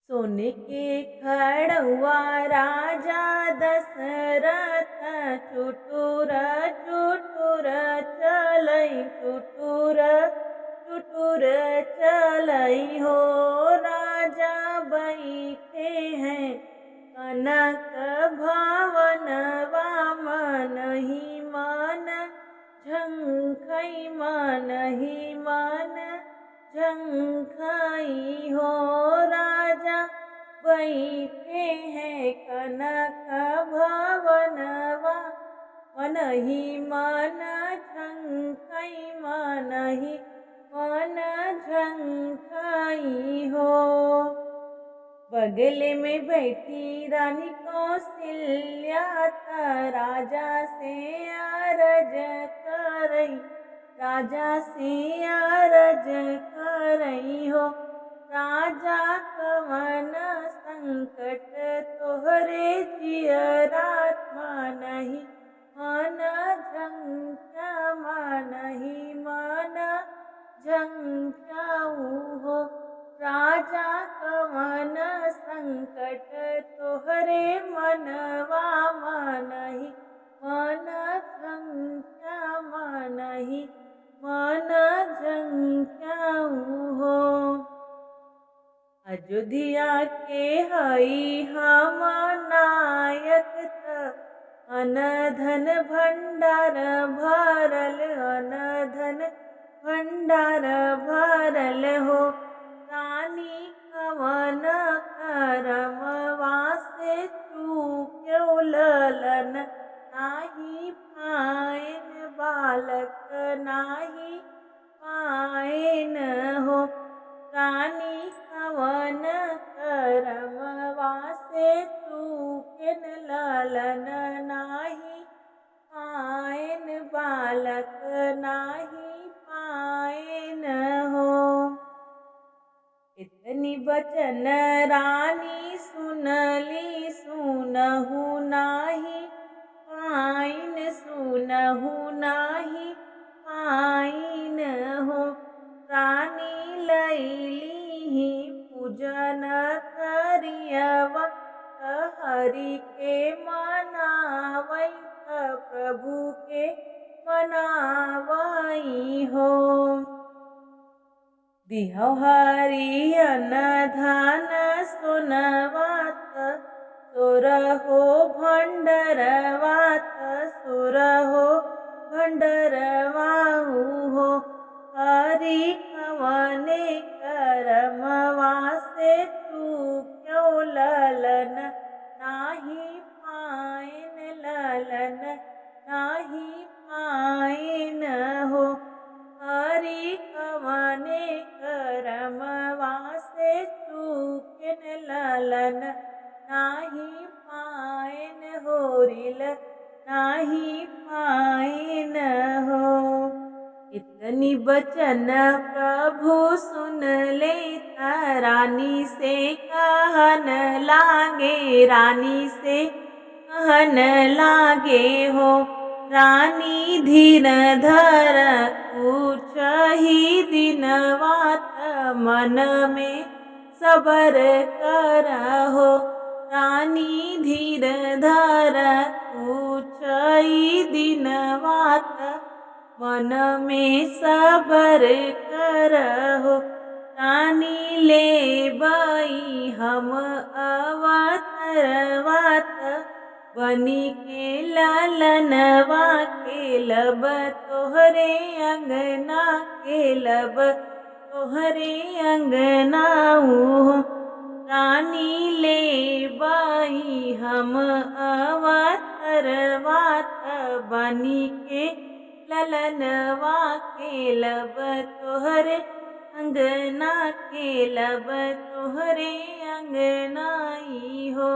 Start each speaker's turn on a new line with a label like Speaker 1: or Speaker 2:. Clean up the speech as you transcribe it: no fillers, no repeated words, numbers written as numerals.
Speaker 1: सोने के खड़ुआ राजा दशरथ चुटुर चुटुर चलई चुटुर चुटुर चलई हो। राजा बैठे हैं कनक भवन वामन ही मन झंखई मन ही मन झंखई हो। राजा बैठे हैं कनक भवन मन ही मन झंखई मन ही मन झंखई हो। बगल में बैठी रानी कौशल्या राजा से अरज करई राजा से अरज करई हो। राजा कवन संकट तोहरे जियरात मनहि मन झंझा मनहि मन झंझाऊ हो। राजा कवन संकट तोहरे मनवा मनहि मन झंझा मनहि मन झंझाऊ हो। अयोध्या के हई हम नायक अन धन भंडार भरल अन धन भंडार भरल हो। रानी कवन करम वासे चूक्यो ललन नाही पायन बालक नाही पायन हो। रानी कवन करम वासे चूक्यन ललन नाही पायन बालक नाही पायन हो। इतनी बचन रानी सुनली सुनहु नाही पाइन सुनहु नाही पाइन हो। रानी लैली पूजन थरियवा हरि के मनावई प्रभु के मनावई हो। दिहौ हरि अन धन सोनवात सोरहो भंडरवात सोरहो भंडरवाहु हो। हरि कवने करम वासे चूक्यो ललन नाही पायन ललन नाही पायन हो। हरि कवने करम वासे चूक्यन ललन नाही पायन होरिल नाही पायन हो। इतनी बचन प्रभु सुन ले रानी से कहन लागे रानी से कहन लागे हो। रानी धीर धर कुछहि दिनवात मन में सबर करहो। रानी धीर धर कुछहि दिनवात मन में सबर करहो। रानी लेबई हम अवतरवात बनी के ललनवा केलब तोहरे अंगना केलब तोहरे अंगनाऊ। रानी लेबई हम अवतरवात बनी के ललनवा केलब तोहरे अंगना केलब तोहरे अंगनाई हो।